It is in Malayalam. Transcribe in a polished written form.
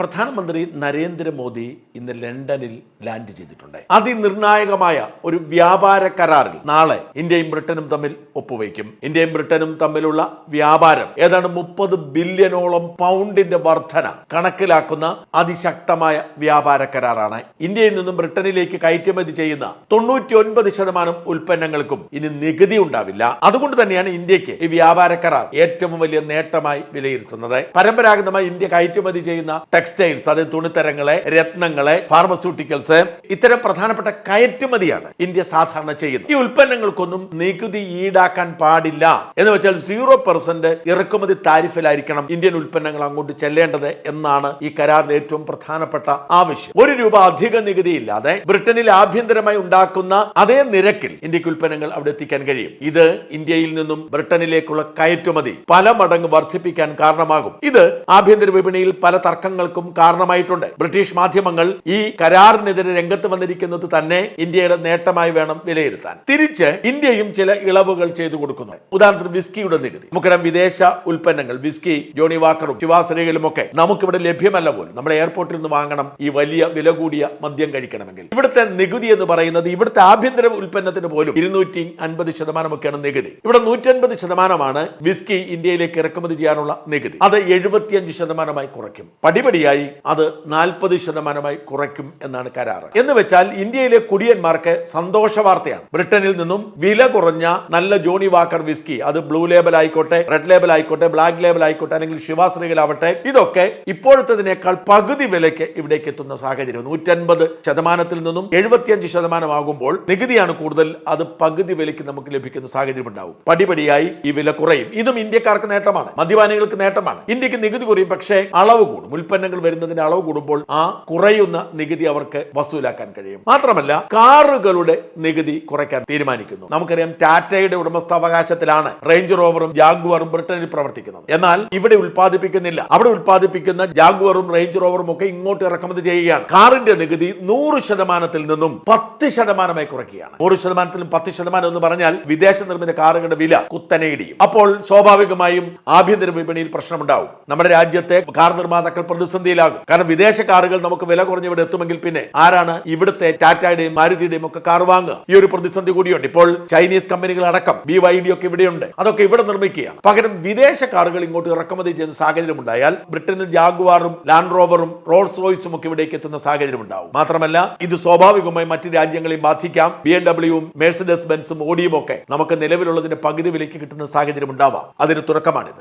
പ്രധാനമന്ത്രി നരേന്ദ്രമോദി ഇന്ന് ലണ്ടനിൽ ലാൻഡ് ചെയ്തിട്ടുണ്ട്. അതിനിർണായകമായ ഒരു വ്യാപാര കരാറിൽ നാളെ ഇന്ത്യയും ബ്രിട്ടനും തമ്മിൽ ഒപ്പുവയ്ക്കും. ഇന്ത്യയും ബ്രിട്ടനും തമ്മിലുള്ള വ്യാപാരം ഏതാണ്ട് 30 ബില്യണോളം പൗണ്ടിന്റെ വർധന കണക്കിലാക്കുന്ന അതിശക്തമായ വ്യാപാര കരാറാണ്. ഇന്ത്യയിൽ നിന്നും ബ്രിട്ടനിലേക്ക് കയറ്റുമതി ചെയ്യുന്ന 99% ഉൽപ്പന്നങ്ങൾക്കും ഇനി നികുതി ഉണ്ടാവില്ല. അതുകൊണ്ട് തന്നെയാണ് ഇന്ത്യക്ക് ഈ വ്യാപാര കരാർ ഏറ്റവും വലിയ നേട്ടമായി വിലയിരുത്തുന്നത്. പരമ്പരാഗതമായി ഇന്ത്യ കയറ്റുമതി ചെയ്യുന്ന ടെക്സ്റ്റൈൽസ്, അത് തുണിത്തരങ്ങളെ, രത്നങ്ങളെ, ഫാർമസ്യൂട്ടിക്കൽസ്, ഇത്തരം പ്രധാനപ്പെട്ട കയറ്റുമതിയാണ് ഇന്ത്യ സാധാരണ ചെയ്യുന്നത്. ഈ ഉൽപ്പന്നങ്ങൾക്കൊന്നും നികുതി ഈടാക്കാൻ പാടില്ല എന്ന് വെച്ചാൽ 0% ഇറക്കുമതി താരിഫിലായിരിക്കണം ഇന്ത്യൻ ഉൽപ്പന്നങ്ങൾ അങ്ങോട്ട് ചെല്ലേണ്ടത് എന്നാണ് ഈ കരാറിലെ ഏറ്റവും പ്രധാനപ്പെട്ട ആവശ്യം. ₹1 അധിക നികുതി ഇല്ലാതെ ബ്രിട്ടനിൽ ആഭ്യന്തരമായി ഉണ്ടാക്കുന്ന അതേ നിരക്കിൽ ഇന്ത്യക്ക് ഉൽപ്പന്നങ്ങൾ അവിടെ എത്തിക്കാൻ കഴിയും. ഇത് ഇന്ത്യയിൽ നിന്നും ബ്രിട്ടനിലേക്കുള്ള കയറ്റുമതി പല മടങ്ങ് വർദ്ധിപ്പിക്കാൻ കാരണമാകും. ഇത് ആഭ്യന്തര വിപണിയിൽ പല തർക്കങ്ങൾക്കും കാരണമായിട്ടുണ്ട്. ബ്രിട്ടീഷ് മാധ്യമങ്ങൾ ഈ കരാറിനെതിരെ രംഗത്ത് വന്നിരിക്കുന്നത് തന്നെ ഇന്ത്യയുടെ നേട്ടമായി വേണം വിലയിരുത്താൻ. തിരിച്ച് ഇന്ത്യയും ചില ഇളവുകൾ ചെയ്തു കൊടുക്കുന്നു. ഉദാഹരണത്തിന് വിസ്കിയുടെ നികുതി. നമുക്കറിയാം, വിദേശ ഉൽപ്പന്നങ്ങൾ, വിസ്കി, ജോണി വാക്കറും ശിവാസരയിലും ഒക്കെ നമുക്കിവിടെ ലഭ്യമല്ല പോലും. നമ്മുടെ എയർപോർട്ടിൽ നിന്ന് വാങ്ങണം ഈ വലിയ വില കൂടിയ മദ്യം കഴിക്കണമെങ്കിൽ. ഇവിടുത്തെ നികുതി എന്ന് പറയുന്നത് ഇവിടുത്തെ ആഭ്യന്തര ഉൽപ്പന്നത്തിന് പോലും 250% ഒക്കെയാണ് നികുതി. ഇവിടെ 150% വിസ്കി ഇന്ത്യയിലേക്ക് ഇറക്കുമതി ചെയ്യാനുള്ള നികുതി. അത് 75% കുറയ്ക്കും. പടിപടിയായി അത് 40% കുറയ്ക്കും എന്നാണ് കരാർ. എന്ന് വെച്ചാൽ ഇന്ത്യയിലെ കുടിയന്മാർക്ക് സന്തോഷ വാർത്തയാണ്. ബ്രിട്ടനിൽ നിന്നും വില കുറഞ്ഞ നല്ല ജോണി വാക്കർ വിസ്കി, അത് ബ്ലൂ ലേബൽ ആയിക്കോട്ടെ, റെഡ് ലേബൽ ആയിക്കോട്ടെ, ബ്ലാക്ക് ലേബൽ ആയിക്കോട്ടെ, അല്ലെങ്കിൽ ശിവാശ്രീകളാവട്ടെ, ഇതൊക്കെ ഇപ്പോഴത്തേതിനേക്കാൾ പകുതി വിലയ്ക്ക് ഇവിടേക്ക് എത്തുന്ന സാഹചര്യം. 150% നിന്നും 75% ആകുമ്പോൾ നികുതിയാണ് കൂടുതൽ. അത് പകുതി വിലയ്ക്ക് നമുക്ക് ലഭിക്കുന്ന സാഹചര്യം ഉണ്ടാവും. പടിപടിയായി ഈ വില കുറയും. ഇതും ഇന്ത്യക്കാർക്ക് നേട്ടമാണ്, മദ്യപാനികൾക്ക് നേട്ടമാണ്. ഇന്ത്യക്ക് നികുതി കുറയും, പക്ഷേ അളവ് കൂടും. ഉൽപ്പന്നങ്ങൾ വരുന്നതിന്റെ അളവ് കൂടുമ്പോൾ ആ കുറയുന്ന നികുതി അവർക്ക് വസൂലാക്കാൻ കഴിയും. മാത്രമല്ല, കാറുകളുടെ നികുതി കുറയ്ക്കാൻ തീരുമാനിക്കുന്നു. നമുക്കറിയാം, ടാറ്റയുടെ ഉടമസ്ഥാവകാശത്തിലാണ് റേഞ്ച് റോവറും ജാഗ്വറും ബ്രിട്ടനിൽ പ്രവർത്തിക്കുന്നത്. എന്നാൽ ഇവിടെ ഉൽപ്പാദിപ്പിക്കുന്നില്ല. അവിടെ ഉൽപ്പാദിപ്പിക്കുന്ന ജാഗ്വറും റേഞ്ച് റോവറും ഒക്കെ ഇങ്ങോട്ട് ഇറക്കുമതി ചെയ്യുകയാണ്. കാറിന്റെ നികുതി 100% നിന്നും 10% കുറയ്ക്കുകയാണ്. 100% 10% എന്ന് പറഞ്ഞാൽ വിദേശ നിർമ്മിത കാറുകളുടെ വില കുത്തനെ ഇടിയും. അപ്പോൾ സ്വാഭാവികമായും ആഭ്യന്തര വിപണിയിൽ പ്രശ്നമുണ്ടാവും. നമ്മുടെ രാജ്യത്തെ കാർ നിർമ്മാതാക്കൾ പ്രതിസന്ധിയിലാകും. കാരണം വിദേശ കാറുകൾ നമുക്ക് വില കുറഞ്ഞ് ഇവിടെ എത്തുമെങ്കിൽ പിന്നെ ആരാണ് ഇവിടുത്തെ ടാറ്റയുടെയും മാരുതിയുടെയും ഒക്കെ കാർ വാങ്ങുക? ഈ ഒരു പ്രതിസന്ധി കൂടിയുണ്ട്. ഇപ്പോൾ ചൈനീസ് കമ്പനികൾ അടക്കം BYD ഒക്കെ ഇവിടെയുണ്ട്. അതൊക്കെ ഇവിടെ നിർമ്മിക്കുകയാണ്. പകരം വിദേശ കാറുകൾ ഇങ്ങോട്ട് ഇറക്കുമതി ചെയ്യുന്ന സാഹചര്യം ഉണ്ടായാൽ ബ്രിട്ടനിൽ ജാഗ്വാറും ലാൻഡ് റോവറും റോൾസ് റോയ്സും ഒക്കെ ഇവിടേക്ക് എത്തുന്ന സാഹചര്യം ഉണ്ടാവും. മാത്രമല്ല, ഇത് സ്വാഭാവികമായി മറ്റ് രാജ്യങ്ങളെയും ബാധിക്കാം. BMW, മെഴ്സിഡസ് ബെൻസും, ഓഡിയും ഒക്കെ നമുക്ക് നിലവിലുള്ളതിന്റെ പകുതി വിലയ്ക്ക് കിട്ടുന്ന സാഹചര്യം ഉണ്ടാവാം. അതിന് തുടക്കമാണിത്.